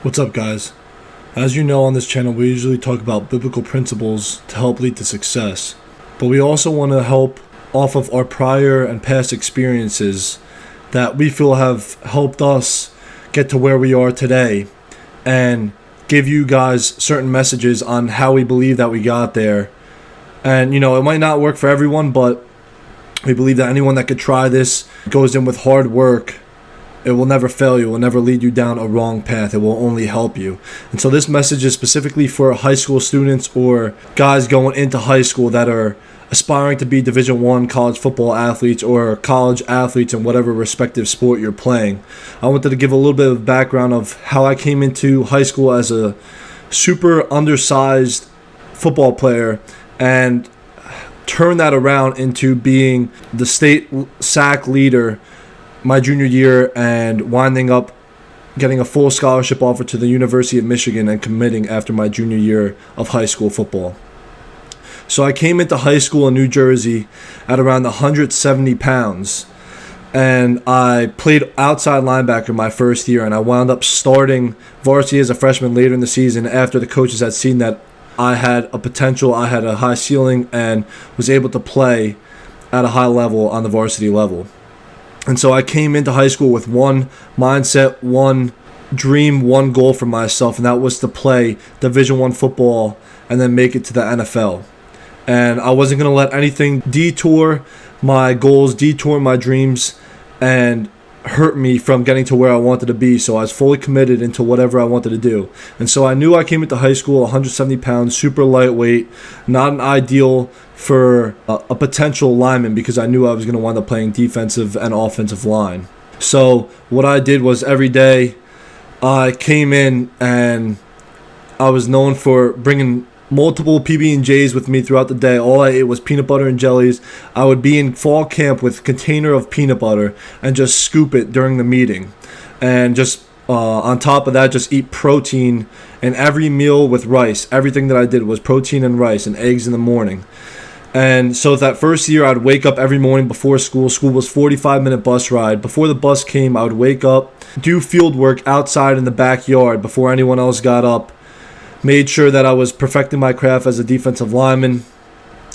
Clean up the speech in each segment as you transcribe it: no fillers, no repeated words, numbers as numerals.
What's up, guys? As you know, on this channel, we usually talk about biblical principles to help lead to success. But we also want to help off of our prior and past experiences that we feel have helped us get to where we are today and give you guys certain messages on how we believe that we got there. And, it might not work for everyone, but we believe that anyone that could try this goes in with hard work. It will never fail you. It will never lead you down a wrong path. It will only help you. And so this message is specifically for high school students or guys going into high school that are aspiring to be Division I college football athletes or college athletes in whatever respective sport you're playing. I wanted to give a little bit of background of how I came into high school as a super undersized football player and turn that around into being the state sack leader my junior year and winding up getting a full scholarship offer to the University of Michigan and committing after my junior year of high school football. So I came into high school in New Jersey at around 170 pounds, and I played outside linebacker my first year, and I wound up starting varsity as a freshman later in the season after the coaches had seen that I had a potential, I had a high ceiling, and was able to play at a high level on the varsity level. And so I came into high school with one mindset, one dream, one goal for myself, and that was to play Division I football and then make it to the NFL. And I wasn't going to let anything detour my goals, detour my dreams, and hurt me from getting to where I wanted to be. So I was fully committed into whatever I wanted to do. And so I knew I came into high school 170 pounds, super lightweight, not an ideal for a potential lineman because I knew I was going to wind up playing defensive and offensive line. So what I did was every day I came in and I was known for bringing multiple PB&Js with me throughout the day. All I ate was peanut butter and jellies. I would be in fall camp with a container of peanut butter and just scoop it during the meeting. And just on top of that, just eat protein in every meal with rice. Everything that I did was protein and rice and eggs in the morning. And so that first year, I'd wake up every morning before school. School was 45-minute bus ride. Before the bus came, I would wake up, do field work outside in the backyard before anyone else got up. Made sure that I was perfecting my craft as a defensive lineman.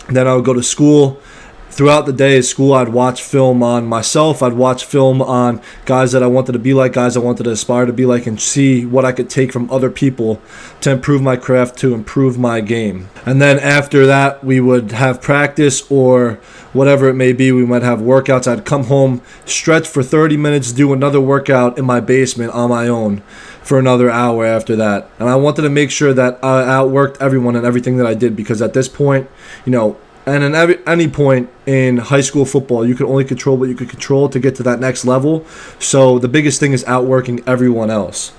Then I would go to school. Throughout the day at school, I'd watch film on myself. I'd watch film on guys that I wanted to be like, guys I wanted to aspire to be like, and see what I could take from other people to improve my craft, to improve my game. And then after that, we would have practice or whatever it may be. We might have workouts. I'd come home, stretch for 30 minutes, do another workout in my basement on my own for another hour after that. And I wanted to make sure that I outworked everyone in everything that I did, because at this point, and at any point in high school football, you could only control what you could control to get to that next level. So the biggest thing is outworking everyone else.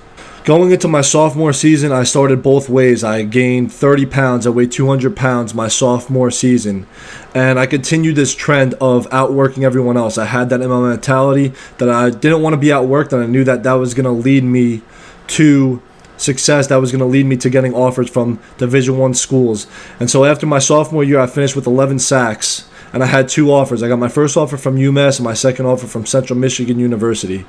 Going into my sophomore season, I started both ways. I gained 30 pounds. I weighed 200 pounds my sophomore season. And I continued this trend of outworking everyone else. I had that in my mentality that I didn't want to be outworked, and I knew that that was going to lead me to success, that was going to lead me to getting offers from Division I schools. And so after my sophomore year, I finished with 11 sacks, and I had two offers. I got my first offer from UMass and my second offer from Central Michigan University.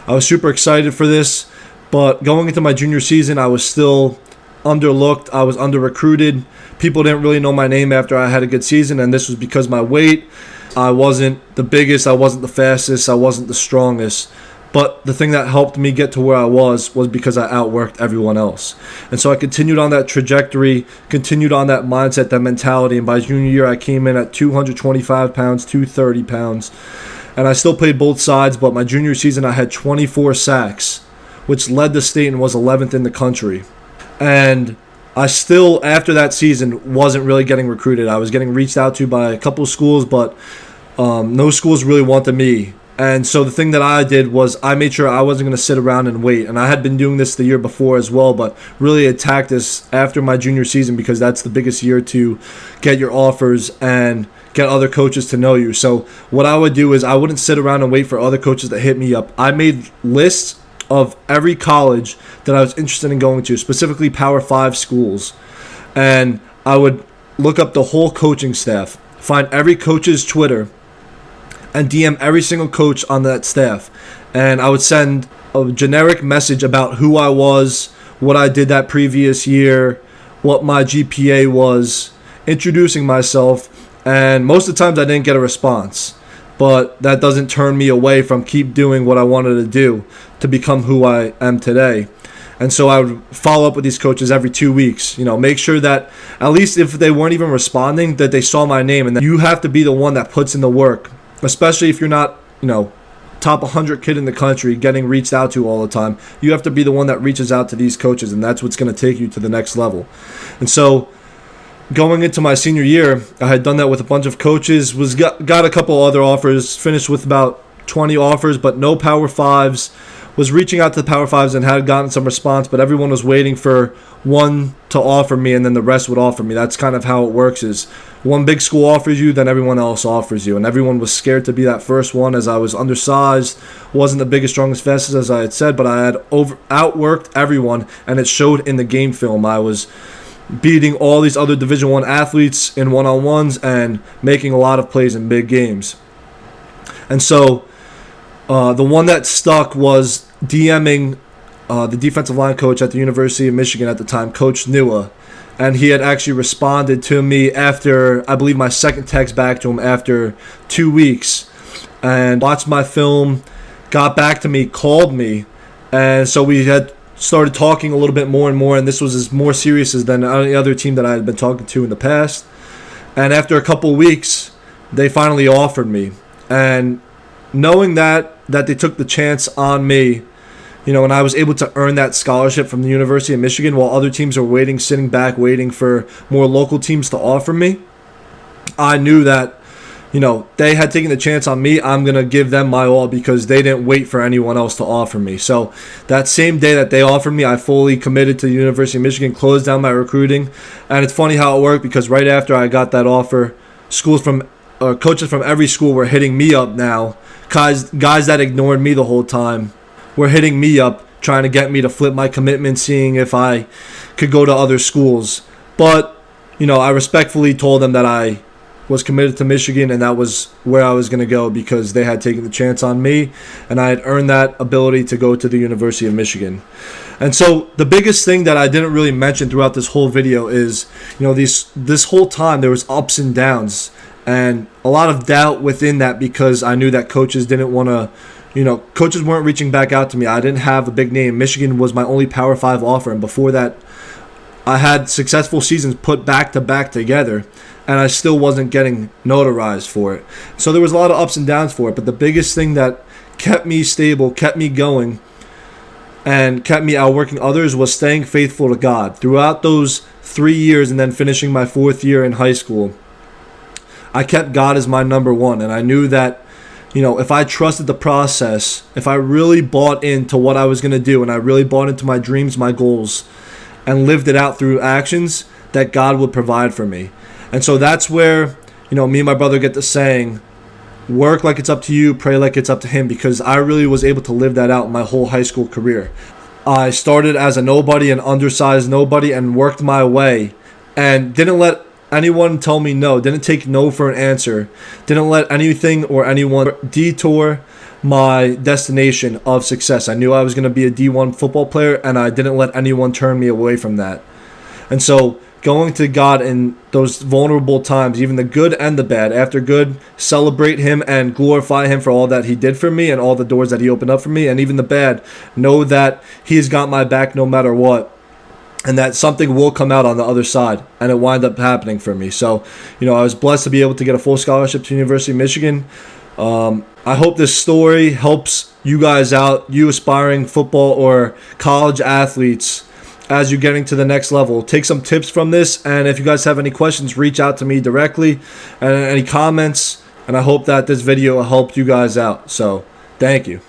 I was super excited for this, but going into my junior season, I was still underlooked. I was under-recruited. People didn't really know my name after I had a good season, and this was because my weight. I wasn't the biggest, I wasn't the fastest, I wasn't the strongest. But the thing that helped me get to where I was because I outworked everyone else. And so I continued on that trajectory, continued on that mindset, that mentality. And by junior year, I came in at 225 pounds, 230 pounds. And I still played both sides, but my junior season, I had 24 sacks, which led the state and was 11th in the country. And I still, after that season, wasn't really getting recruited. I was getting reached out to by a couple of schools, but no schools really wanted me. And so the thing that I did was I made sure I wasn't going to sit around and wait. And I had been doing this the year before as well, but really attacked this after my junior season because that's the biggest year to get your offers and get other coaches to know you. So what I would do is I wouldn't sit around and wait for other coaches to hit me up. I made lists of every college that I was interested in going to, specifically Power 5 schools. And I would look up the whole coaching staff, find every coach's Twitter, and DM every single coach on that staff. And I would send a generic message about who I was, what I did that previous year, what my GPA was, introducing myself, and most of the times I didn't get a response. But that doesn't turn me away from keep doing what I wanted to do to become who I am today. And so I would follow up with these coaches every 2 weeks, make sure that at least if they weren't even responding, that they saw my name, and that you have to be the one that puts in the work, especially if you're not, top 100 kid in the country getting reached out to all the time. You have to be the one that reaches out to these coaches, and that's what's going to take you to the next level. And so going into my senior year, I had done that with a bunch of coaches, got a couple other offers, finished with about 20 offers, but no Power 5s. Was reaching out to the Power 5s and had gotten some response, but everyone was waiting for one to offer me, and then the rest would offer me. That's kind of how it works, is one big school offers you, then everyone else offers you. And everyone was scared to be that first one, as I was undersized, wasn't the biggest, strongest, fastest, as I had said, but I had outworked everyone, and it showed in the game film. I was beating all these other Division I athletes in one-on-ones and making a lot of plays in big games. And so the one that stuck was DMing the defensive line coach at the University of Michigan at the time, Coach Nua. And he had actually responded to me after, I believe, my second text back to him after 2 weeks. And watched my film, got back to me, called me. And so we had started talking a little bit more and more. And this was as more serious than any other team that I had been talking to in the past. And after a couple of weeks, they finally offered me. And knowing that they took the chance on me, and I was able to earn that scholarship from the University of Michigan while other teams are sitting back, waiting for more local teams to offer me, I knew that, they had taken the chance on me. I'm going to give them my all because they didn't wait for anyone else to offer me. So that same day that they offered me, I fully committed to the University of Michigan, closed down my recruiting. And it's funny how it worked, because right after I got that offer, coaches from every school were hitting me up now. Guys that ignored me the whole time were hitting me up, trying to get me to flip my commitment, seeing if I could go to other schools. But, I respectfully told them that I was committed to Michigan, and that was where I was going to go because they had taken the chance on me, and I had earned that ability to go to the University of Michigan. And so the biggest thing that I didn't really mention throughout this whole video is, this whole time there was ups and downs. And a lot of doubt within that, because I knew that coaches didn't want to, coaches weren't reaching back out to me. I didn't have a big name. Michigan was my only Power 5 offer. And before that, I had successful seasons put back to back together, and I still wasn't getting notarized for it. So there was a lot of ups and downs for it. But the biggest thing that kept me stable, kept me going, and kept me outworking others was staying faithful to God. Throughout those 3 years and then finishing my 4th year in high school, I kept God as my number one, and I knew that, if I trusted the process, if I really bought into what I was going to do, and I really bought into my dreams, my goals, and lived it out through actions, that God would provide for me. And so that's where, me and my brother get the saying, work like it's up to you, pray like it's up to him, because I really was able to live that out my whole high school career. I started as a nobody, an undersized nobody, and worked my way, and didn't let anyone tell me no, didn't take no for an answer, didn't let anything or anyone detour my destination of success. I knew I was going to be a D1 football player, and I didn't let anyone turn me away from that. And so going to God in those vulnerable times, even the good and the bad, after good, celebrate him and glorify him for all that he did for me and all the doors that he opened up for me, and even the bad, know that he's got my back no matter what. And that something will come out on the other side. And it wound up happening for me. So, I was blessed to be able to get a full scholarship to the University of Michigan. I hope this story helps you guys out, you aspiring football or college athletes, as you're getting to the next level. Take some tips from this. And if you guys have any questions, reach out to me directly, and any comments. And I hope that this video helped you guys out. So, thank you.